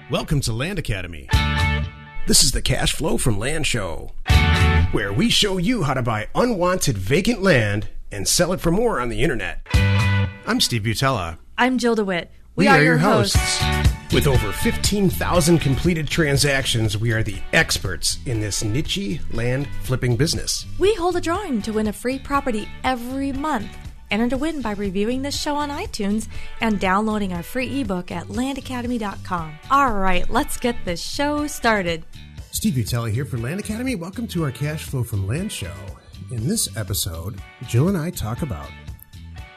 Welcome to Land Academy. This is the Cash Flow from Land show, where we show you how to buy unwanted vacant land and sell it for more on the internet. I'm Steve Butala. I'm Jill DeWit. We are your hosts. With over 15,000 completed transactions, we are the experts in this niche land flipping business. We hold a drawing to win a free property every month. Enter to win by reviewing this show on iTunes and downloading our free ebook at landacademy.com. All right, let's get this show started. Steve Butala here for Land Academy. Welcome to our Cash Flow from Land show. In this episode, Jill and I talk about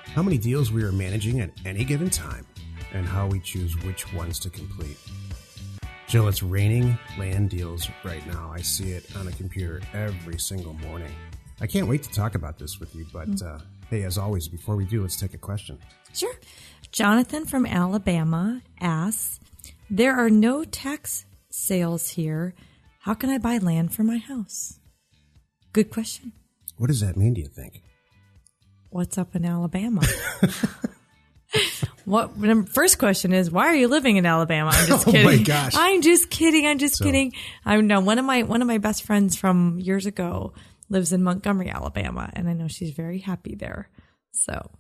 how many deals we are managing at any given time and how we choose which ones to complete. Jill, it's raining land deals right now. I see it on a computer every single morning. I can't wait to talk about this with you, but hey, as always, before we do, let's take a question. Sure. Jonathan from Alabama asks, there are no tax sales here. How can I buy land for my house? Good question. What does that mean, do you think? What's up in Alabama? First question is, why are you living in Alabama? I'm just kidding. Oh my gosh. I'm just kidding. I know one of my best friends from years ago lives in Montgomery, Alabama, and I know she's very happy there. So,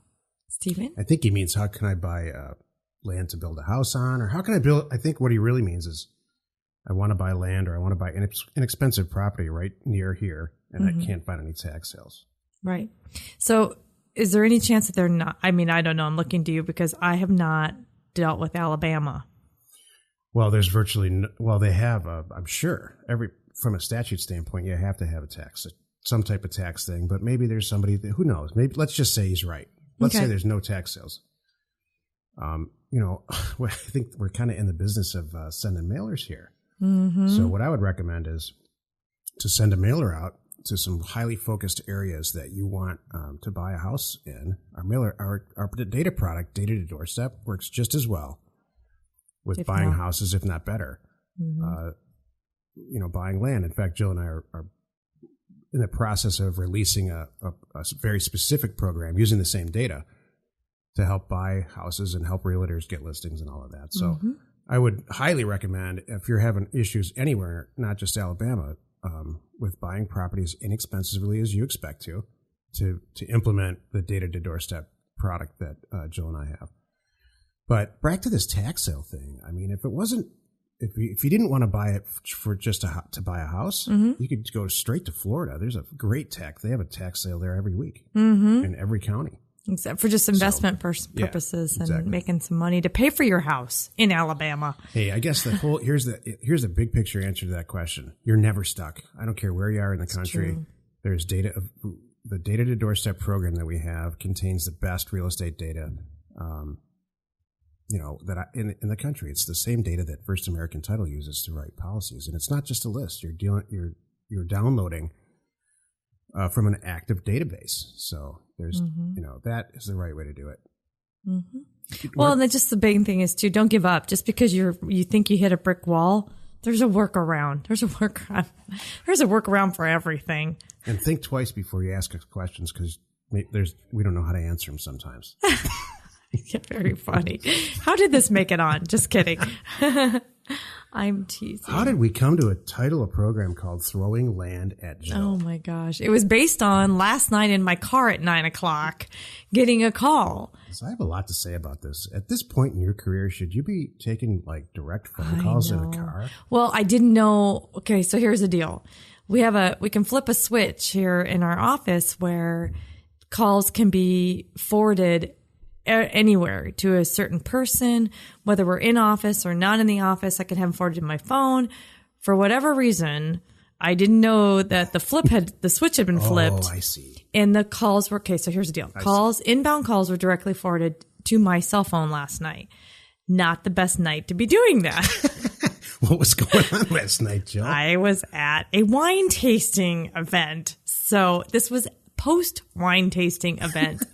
Stephen? I think he means, how can I buy land to build a house on? Or how can I build? I think what he really means is, I want to buy land or I want to buy inexpensive property right near here, and I can't find any tax sales. Right. So, is there any chance that they're not? I mean, I don't know. I'm looking to you because I have not dealt with Alabama. Well, there's virtually they have, I'm sure, from a statute standpoint, you have to have some type of tax thing, but maybe there's somebody who knows. Maybe let's just say he's right. Let's say there's no tax sales. I think we're kind of in the business of sending mailers here. Mm-hmm. So what I would recommend is to send a mailer out to some highly focused areas that you want to buy a house in. Our data product, Data to Doorstep, works just as well with buying houses, if not better. Mm-hmm. Buying land. In fact, Jill and I are in the process of releasing a very specific program using the same data to help buy houses and help realtors get listings and all of that. So I would highly recommend, if you're having issues anywhere, not just Alabama, with buying properties inexpensively as you expect to implement the Data to Doorstep product that Jill and I have. But back to this tax sale thing. I mean, if you didn't want to buy it for just to buy a house, you could go straight to Florida. There's a great they have a tax sale there every week in every county. Except for just investment purposes and making some money to pay for your house in Alabama. Hey, I guess here's the big picture answer to that question. You're never stuck. I don't care where you are in the country. True. There's the Data to Doorstep program that we have contains the best real estate data in the country. It's the same data that First American Title uses to write policies, and it's not just a list. You're downloading from an active database. So there's that is the right way to do it. Mm-hmm. Well, and just the big thing is too, don't give up. Just because you think you hit a brick wall, there's a workaround. There's a workaround for everything. And think twice before you ask us questions, because we don't know how to answer them sometimes. Yeah, very funny. How did this make it on? Just kidding. I'm teasing. How did we come to title a program called Throwing Land at Jill? Oh my gosh. It was based on last night in my car at 9:00 getting a call. So I have a lot to say about this. At this point in your career, should you be taking direct phone calls in a car? Well, I didn't know. Okay, so here's the deal. We can flip a switch here in our office where calls can be forwarded anywhere to a certain person, whether we're in office or not in the office. I can have them forwarded to my phone. For whatever reason, I didn't know that the switch had been flipped. Oh, I see. And the calls were, so here's the deal. Inbound calls were directly forwarded to my cell phone last night. Not the best night to be doing that. What was going on last night, Jill? I was at a wine tasting event. So this was post-wine tasting event.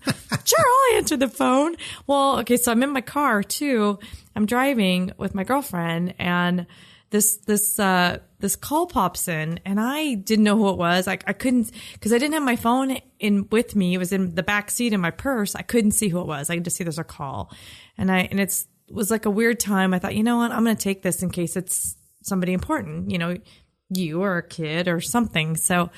Sure, I'll answer the phone. Well, okay, so I'm in my car too. I'm driving with my girlfriend, and this call pops in, and I didn't know who it was. I couldn't, because I didn't have my phone with me. It was in the back seat in my purse. I couldn't see who it was. I could just see there's a call, and it's was like a weird time. I thought, you know what, I'm going to take this in case it's somebody important, you know, you or a kid or something. So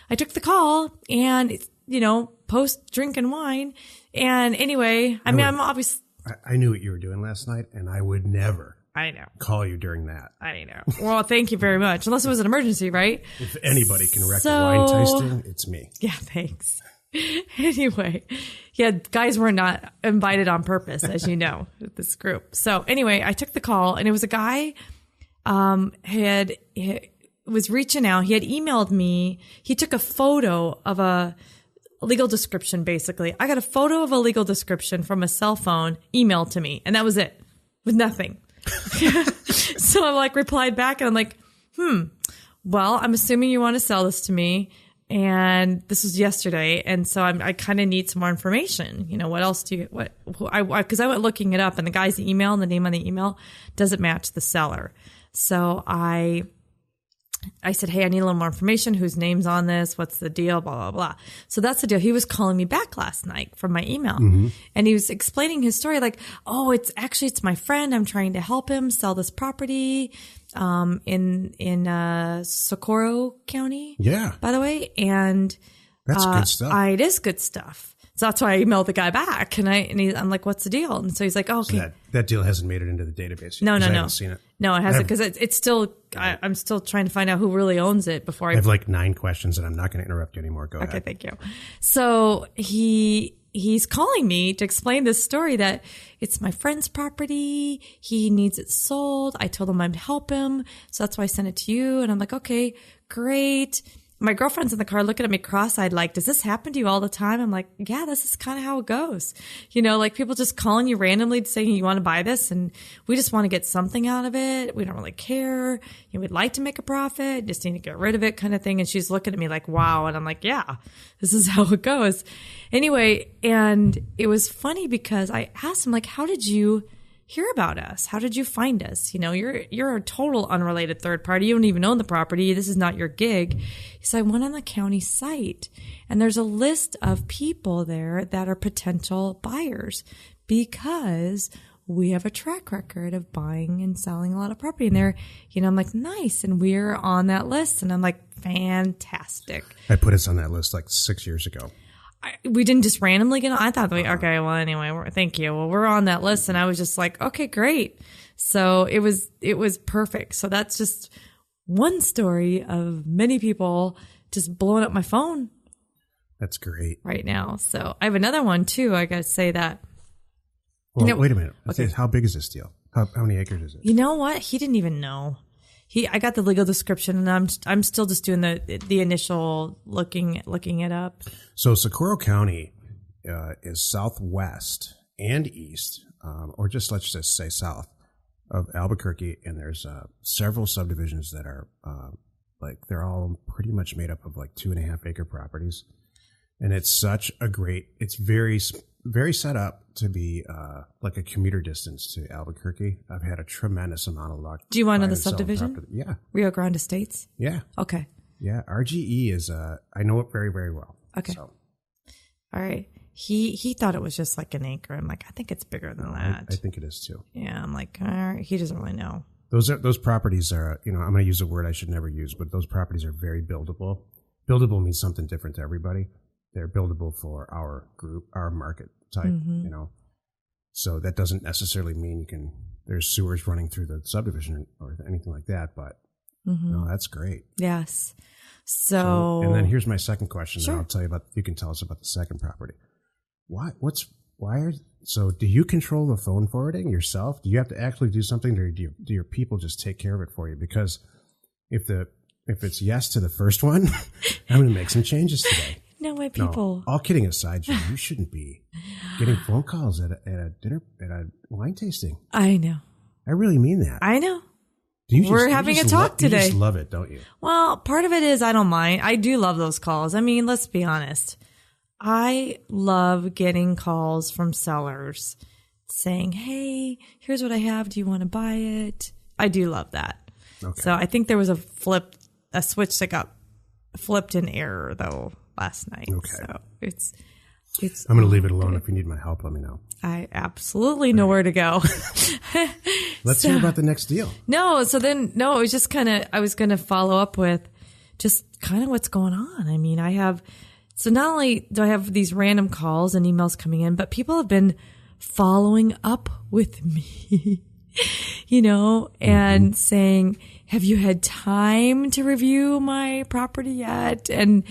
I took the call and, you know, post drinking wine. And anyway, I mean, I'm obviously. I knew what you were doing last night, and I would never. I know. Call you during that. I know. Well, thank you very much. Unless it was an emergency, right? If anybody can wreck a wine tasting, it's me. Yeah, thanks. Anyway, yeah, guys were not invited on purpose, as you know, with this group. So anyway, I took the call, and it was a guy was reaching out. He had emailed me. He took a photo of a legal description, basically. I got a photo of a legal description from a cell phone emailed to me, and that was it, with nothing. So I like replied back, and I'm like, well, I'm assuming you want to sell this to me. And this was yesterday. And so I kind of need some more information. You know, what else do you, because I went looking it up, and the guy's email and the name on the email doesn't match the seller. So I said, hey, I need a little more information. Whose name's on this? What's the deal? Blah, blah, blah. So that's the deal. He was calling me back last night from my email. And he was explaining his story like, oh, it's my friend. I'm trying to help him sell this property in Socorro County. Yeah. By the way. And that's good stuff. It is good stuff. So that's why I emailed the guy back, and I'm like, "What's the deal?" And so he's like, "Oh, okay." So that deal hasn't made it into the database yet. No. I haven't seen it. No, it hasn't, because it's still. I'm still trying to find out who really owns it before I have like 9 questions, and I'm not going to interrupt you anymore. Go ahead. Okay, thank you. So he's calling me to explain this story that it's my friend's property. He needs it sold. I told him I'd help him, so that's why I sent it to you. And I'm like, okay, great. My girlfriend's in the car looking at me cross-eyed like, does this happen to you all the time? I'm like, yeah, this is kind of how it goes. You know, like people just calling you randomly saying you want to buy this, and we just want to get something out of it. We don't really care. You know, we'd like to make a profit, just need to get rid of it kind of thing. And she's looking at me like, wow. And I'm like, yeah, this is how it goes. Anyway, and it was funny because I asked him, like, how did you hear about us? How did you find us? You know, you're a total unrelated third party. You don't even own the property. This is not your gig. So I went on the county site, and there's a list of people there that are potential buyers because we have a track record of buying and selling a lot of property. And they're, you know, I'm like, nice. And we're on that list. And I'm like, fantastic. I put us on that list like 6 years ago. We didn't just randomly get on. I thought, okay, well, anyway, thank you. Well, we're on that list. And I was just like, okay, great. So it was perfect. So that's just one story of many people just blowing up my phone. That's great. Right now. So I have another one too. I got to say that. Well, you know, wait a minute. Okay. How big is this deal? How many acres is it? You know what? He didn't even know. I got the legal description, and I'm still just doing the initial looking it up. So Socorro County is southwest and east, or just let's just say south of Albuquerque, and there's several subdivisions that are like they're all pretty much made up of like 2.5 acre properties, and it's such a great. It's very set up to be like a commuter distance to Albuquerque. I've had a tremendous amount of luck. Do you want to know the subdivision? Yeah. Rio Grande Estates? Yeah. Okay. Yeah. RGE is, I know it very, very well. Okay. So. All right. He thought it was just like an acre. I'm like, I think it's bigger than that. I think it is too. Yeah. I'm like, all right. He doesn't really know. Those properties are, you know, I'm going to use a word I should never use, but those properties are very buildable. Buildable means something different to everybody. They're buildable for our group, our market type, you know. So that doesn't necessarily mean there's sewers running through the subdivision or anything like that, but no, that's great. Yes. So and then here's my second question. Sure. And I'll tell you you can tell us about the second property. So do you control the phone forwarding yourself? Do you have to actually do something, or do your people just take care of it for you? Because if it's yes to the first one, I'm going to make some changes today. No way, people. No, all kidding aside, Jim, you shouldn't be getting phone calls at a dinner, at a wine tasting. I know. I really mean that. I know. We're having a talk today. You just love it, don't you? Well, part of it is I don't mind. I do love those calls. I mean, let's be honest. I love getting calls from sellers saying, hey, here's what I have. Do you want to buy it? I do love that. Okay. So I think there was a switch that got flipped in error, though, last night. Okay. So it's, I'm going to leave it alone. If you need my help, let me know. I absolutely know where to go. Let's hear about the next deal. It was just I was going to follow up with just kind of what's going on. I mean, so not only do I have these random calls and emails coming in, but people have been following up with me, and saying, have you had time to review my property yet? And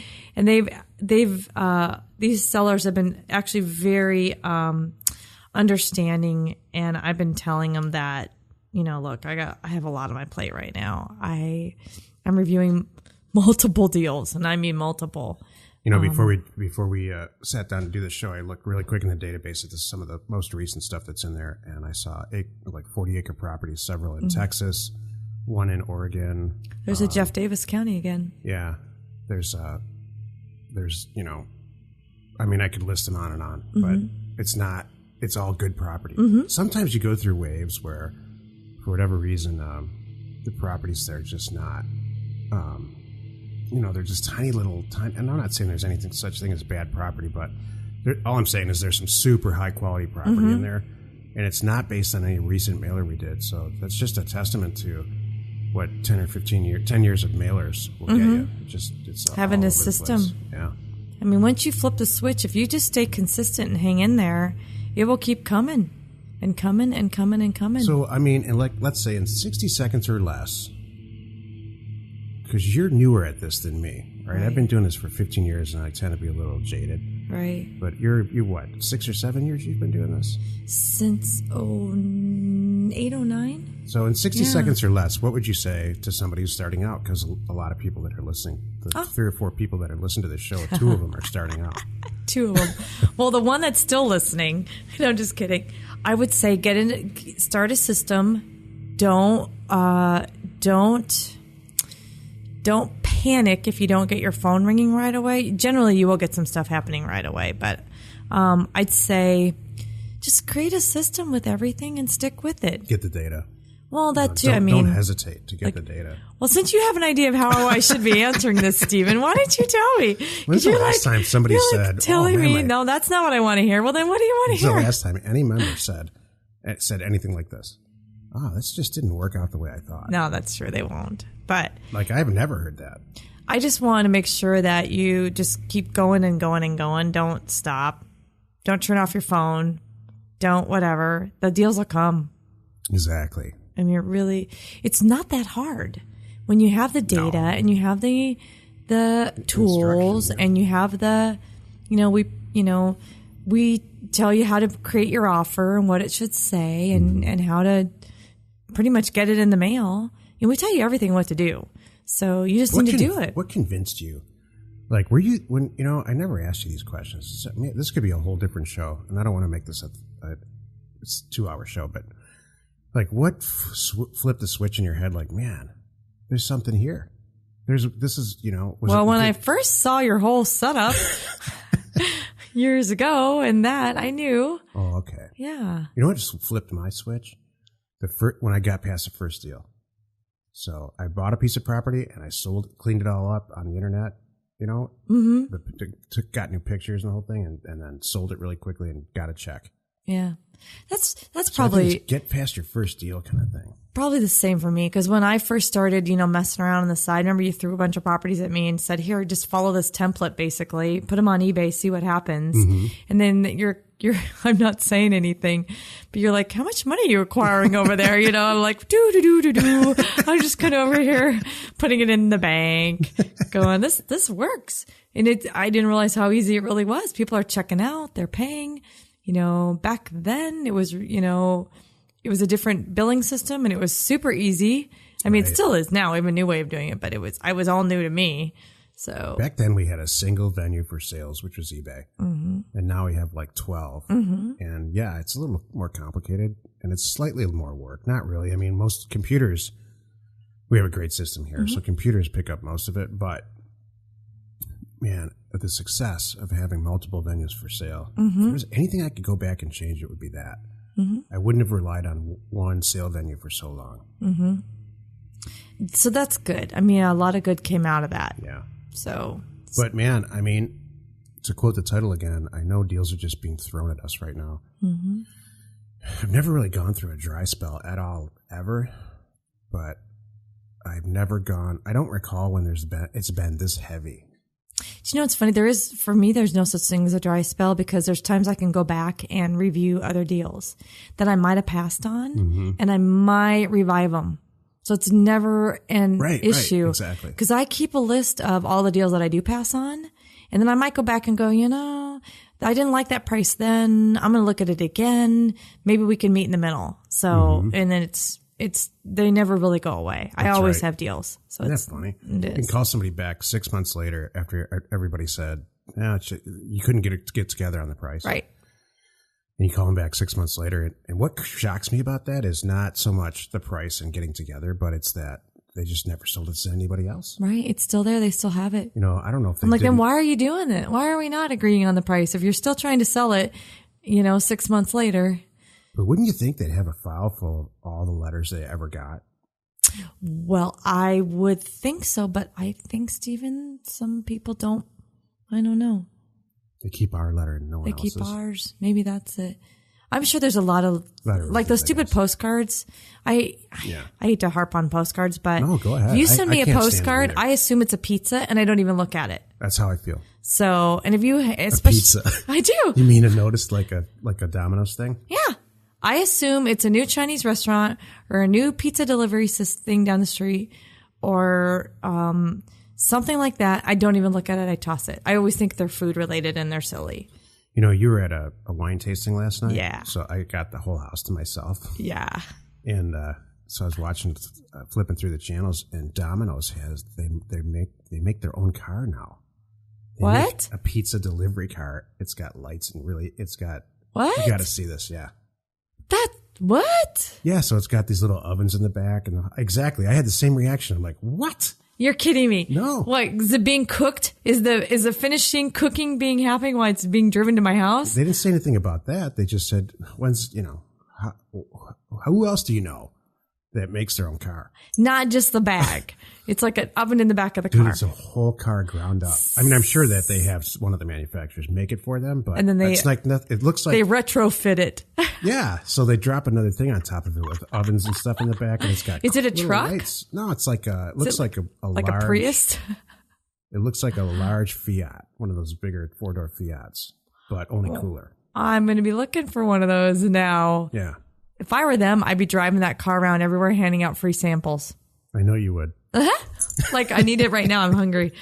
these sellers have been actually very, understanding. And I've been telling them that, look, I have a lot on my plate right now. I'm reviewing multiple deals, and I mean multiple. Before we sat down to do the show, I looked really quick in the database at some of the most recent stuff that's in there, and I saw 40-acre properties, several in Texas, one in Oregon. There's a Jeff Davis County again. Yeah, there's I could list them on and on, but it's all good property. Sometimes you go through waves where, for whatever reason, the properties there are just not. They're just tiny, and I'm not saying there's anything such thing as bad property, but all I'm saying is there's some super high quality property in there, and it's not based on any recent mailer we did. So that's just a testament to what 10 years of mailers will get you. It's having a system. Yeah. I mean, once you flip the switch, if you just stay consistent and hang in there, it will keep coming and coming and coming and coming. So, let's say in 60 seconds or less, because you're newer at this than me, right? I've been doing this for 15 years, and I tend to be a little jaded. Right. But you what, 6 or 7 years you've been doing this? Since 08, 09. So in 60 seconds or less, what would you say to somebody who's starting out? Because a lot of people that are listening, 3 or 4 people that are listening to this show, 2 of them are starting out. 2 of them. Well, the one that's still listening, no, I'm just kidding. I would say start a system. Don't panic if you don't get your phone ringing right away. Generally, you will get some stuff happening right away, but I'd say just create a system with everything and stick with it. Get the data. Well, that too. Don't hesitate to get the data. Well, since you have an idea of how I should be answering this, Stephen, why don't you tell me? When's the last time somebody said, telling me, no, that's not what I want to hear. Well, then what do you want to hear? When's the last time any member said anything like this? This just didn't work out the way I thought. No, that's true. They won't. But I've never heard that. I just want to make sure that you just keep going and going and going. Don't stop. Don't turn off your phone. Don't whatever. The deals will come. Exactly. I mean, it's not that hard when you have the data and you have the tools and you have we tell you how to create your offer and what it should say and how to pretty much get it in the mail. And we tell you everything what to do. So you just need to do it. What convinced you? Were you, I never asked you these questions. This could be a whole different show, and I don't want to make this it's a 2-hour show, but what flipped the switch in your head? Man, there's something here. When I first saw your whole setup years ago and that, I knew. Oh, okay. Yeah. You know what just flipped my switch? When I got past the first deal. So I bought a piece of property and I cleaned it all up on the internet, got new pictures and the whole thing, and then sold it really quickly and got a check. Yeah. That's probably get past your first deal kind of thing. Probably the same for me, because when I first started, messing around on the side, remember you threw a bunch of properties at me and said, "Here, just follow this template. Basically, put them on eBay, see what happens." And then you're. I'm not saying anything, but you're like, "How much money are you acquiring over there?" I'm like, do. I'm just kind of over here putting it in the bank, going, "This works." And I didn't realize how easy it really was. People are checking out, they're paying. Back then it was, it was a different billing system and it was super easy. I mean, It still is now. We have a new way of doing it, but it was all new to me. So back then we had a single venue for sales, which was eBay. And now we have 12. And yeah, it's a little more complicated and it's slightly more work. Not really. I mean, most computers, we have a great system here. So computers pick up most of it, but man, the success of having multiple venues for sale. If there was anything I could go back and change, it would be that. I wouldn't have relied on one sale venue for so long. So that's good. I mean, a lot of good came out of that. Yeah. So, but man, I mean, to quote the title again, I know deals are just being thrown at us right now. Mm-hmm. I've never really gone through a dry spell at all, ever, but I've never gone. I don't recall when it's been this heavy. Do you know what's funny? For me, there's no such thing as a dry spell because there's times I can go back and review other deals that I might have passed on and I might revive them. So it's never an issue. Right, exactly. Because I keep a list of all the deals that I do pass on. And then I might go back and go, I didn't like that price then. I'm going to look at it again. Maybe we can meet in the middle. So, and then they never really go away. I always have deals. So that's funny. You can call somebody back 6 months later after everybody said, you couldn't get together on the price. Right. And you call them back 6 months later. And what shocks me about that is not so much the price and getting together, but it's that they just never sold it to anybody else. Right. It's still there. They still have it. I don't know if I'm like, then why are you doing it? Why are we not agreeing on the price? If you're still trying to sell it, 6 months later. But wouldn't you think they'd have a file full of all the letters they ever got? Well, I would think so, but I think, Stephen, some people don't. I don't know. They keep our letter and no one else's. They keep ours. Maybe that's it. I'm sure there's a lot of like those stupid postcards. I hate to harp on postcards, but no, go ahead. If you send me a postcard, I assume it's a pizza and I don't even look at it. That's how I feel. So, and if you, a pizza, I do. You mean a notice like a Domino's thing? Yeah. I assume it's a new Chinese restaurant or a new pizza delivery thing down the street or, something like that. I don't even look at it. I toss it. I always think they're food related and they're silly. You were at a wine tasting last night. Yeah. So I got the whole house to myself. Yeah. And so I was watching, flipping through the channels, and Domino's they make their own car now. What? A pizza delivery car. It's got lights and it's got. What? You got to see this. Yeah. What? Yeah. So it's got these little ovens in the back, and exactly. I had the same reaction. I'm like, what? You're kidding me. No. What, is it being cooked? Is the finishing cooking being happening while it's being driven to my house? They didn't say anything about that. They just said, who else do you know that makes their own car? Not just the bag. It's like an oven in the back of the car. Dude, it's a whole car ground up. I mean, I'm sure that they have one of the manufacturers make it for them, but and then it's like nothing. It looks like they retrofit it. Yeah. So they drop another thing on top of it with ovens and stuff in the back, and it's got. Is it a truck? Lights. No, it's like it looks like a like large, a Prius. It looks like a large Fiat, one of those bigger 4-door Fiats, but only cooler. I'm going to be looking for one of those now. Yeah. If I were them, I'd be driving that car around everywhere, handing out free samples. I know you would. Like, I need it right now. I'm hungry.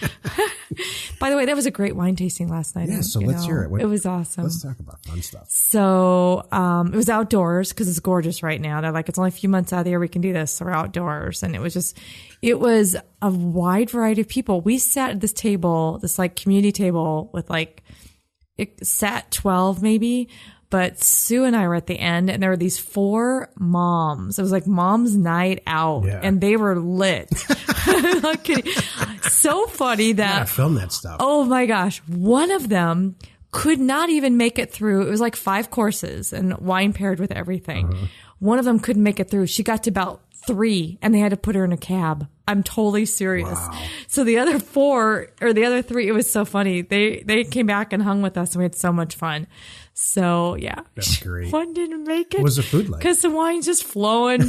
By the way, that was a great wine tasting last night. Yeah, so let's hear it. It was awesome. Let's talk about fun stuff. So, it was outdoors because it's gorgeous right now. They're like, it's only a few months out of the year we can do this. So we're outdoors. And it was a wide variety of people. We sat at this table, this like community table with it sat 12 maybe. But Sue and I were at the end, and there were these 4 moms. It was like mom's night out, and they were lit. I'm not kidding. So funny that. Yeah, film that stuff. Oh my gosh. One of them could not even make it through. It was like 5 courses and wine paired with everything. Uh-huh. One of them couldn't make it through. She got to about 3, and they had to put her in a cab. I'm totally serious. Wow. So the other 4 or the other 3, it was so funny. They came back and hung with us, and we had so much fun. So yeah, that's great. One didn't make it. What was the food like? Because the wine's just flowing,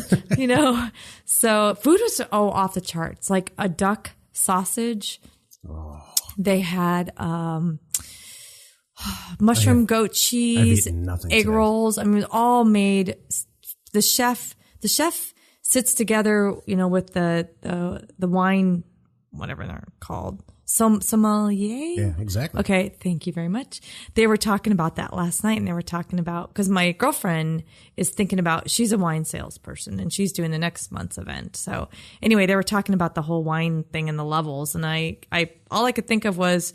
So food was off the charts. Like a duck sausage. Oh. They had mushroom goat cheese, egg rolls. I mean, all made. The chef sits together, with the wine, whatever they're called. Sommelier? Yeah, exactly. Okay, thank you very much. They were talking about that last night, and they were talking about, because my girlfriend is thinking about, she's a wine salesperson, and she's doing the next month's event. So anyway, they were talking about the whole wine thing and the levels, and I all I could think of was,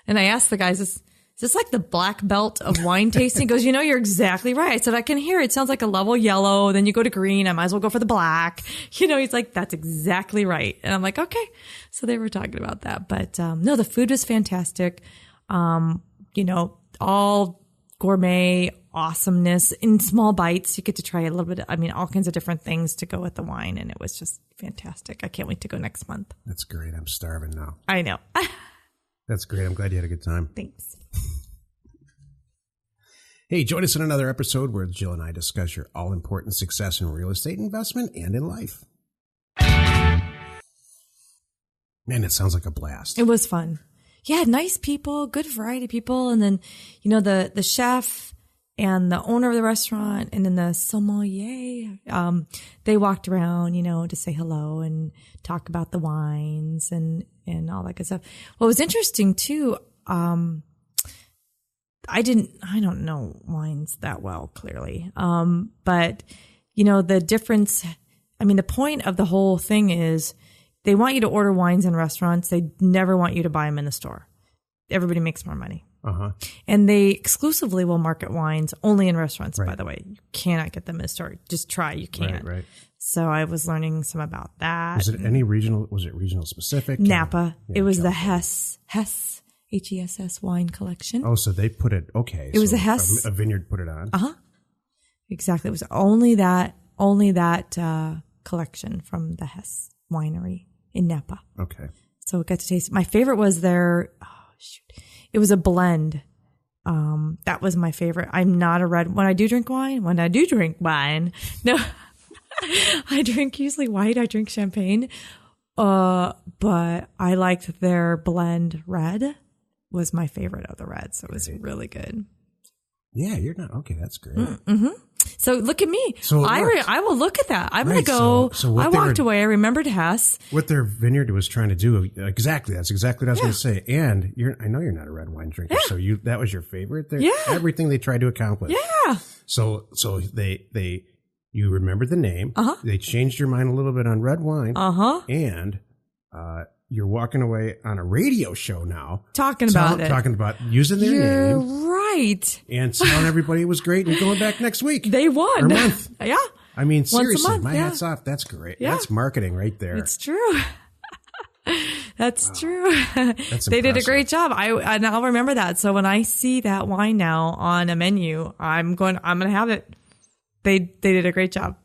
and I asked the guys, is this like the black belt of wine tasting? He goes, you're exactly right. I said, I can hear it. It sounds like a level yellow. Then you go to green. I might as well go for the black. He's like, that's exactly right. And I'm like, okay. So they were talking about that. But no, the food was fantastic. All gourmet awesomeness in small bites. You get to try a little bit, all kinds of different things to go with the wine. And it was just fantastic. I can't wait to go next month. That's great. I'm starving now. I know. That's great. I'm glad you had a good time. Thanks. Hey, join us in another episode where Jill and I discuss your all-important success in real estate investment and in life. Man, it sounds like a blast. It was fun. Yeah, nice people, good variety of people. And then, the chef and the owner of the restaurant and then the sommelier, they walked around, to say hello and talk about the wines and all that good stuff. What was interesting too, I don't know wines that well, clearly. But the difference, the point of the whole thing is they want you to order wines in restaurants. They never want you to buy them in the store. Everybody makes more money. Uh-huh. And they exclusively will market wines only in restaurants, right. By the way. You cannot get them in the store. Just try. You can't. Right. So I was learning some about that. Was it regional specific? Napa. Yeah, it was the Hess, Hess wine collection. Oh, so they put it, okay. It was a Hess. A vineyard put it on. Uh-huh. Exactly. It was only that collection from the Hess winery in Napa. Okay. So it got to taste. My favorite was it was a blend. That was my favorite. I'm not a red. When I do drink wine, no, I drink usually white. I drink champagne. But I liked their blend red was my favorite of the reds. So it was really good. Yeah, you're not. Okay, that's great. Mm-hmm. So look at me. So I will look at that. I'm going to go. So I walked away. I remembered Hess. What their vineyard was trying to do. Exactly. That's exactly what I was going to say. And I know you're not a red wine drinker. Yeah. So that was your favorite. Everything they tried to accomplish. Yeah. So you remembered the name. Uh-huh. They changed your mind a little bit on red wine. Uh-huh. And, you're walking away on a radio show now. Talking about using their name. You're right. And telling everybody it was great and going back next week. They won. Or month. Yeah. I mean, seriously, month, my hat's off. That's great. Yeah. That's marketing right there. It's true. That's true. That's they did a great job. I'll remember that. So when I see that wine now on a menu, I'm going to have it. They did a great job.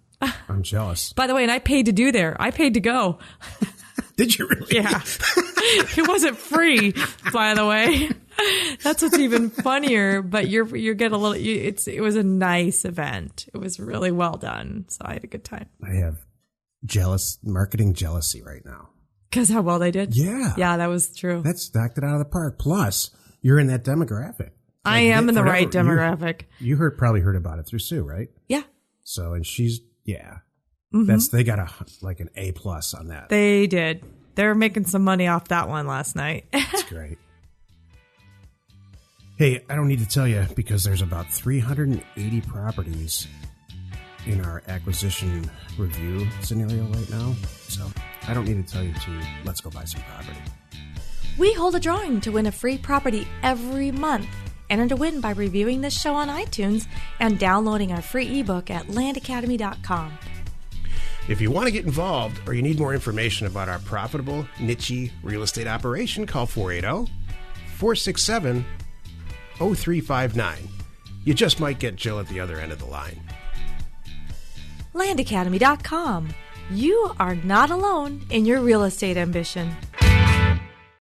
I'm jealous. By the way, and I paid to do there. I paid to go. Did you really? Yeah. It wasn't free, by the way. That's what's even funnier, but you get a little, it was a nice event. It was really well done. So I had a good time. I have marketing jealousy right now. Because how well they did? Yeah. Yeah, that was true. That's knocked it out of the park. Plus, you're in that demographic. I am in the right demographic. You probably heard about it through Sue, right? Yeah. So, and she's, yeah. Mm-hmm. They got an A+ on that. They did. They were making some money off that one last night. That's great. Hey, I don't need to tell you because there's about 380 properties in our acquisition review scenario right now. So I don't need to tell you let's go buy some property. We hold a drawing to win a free property every month. Enter to win by reviewing this show on iTunes and downloading our free ebook at landacademy.com. If you want to get involved or you need more information about our profitable, niche real estate operation, call 480-467-0359. You just might get Jill at the other end of the line. landacademy.com. You are not alone in your real estate ambition.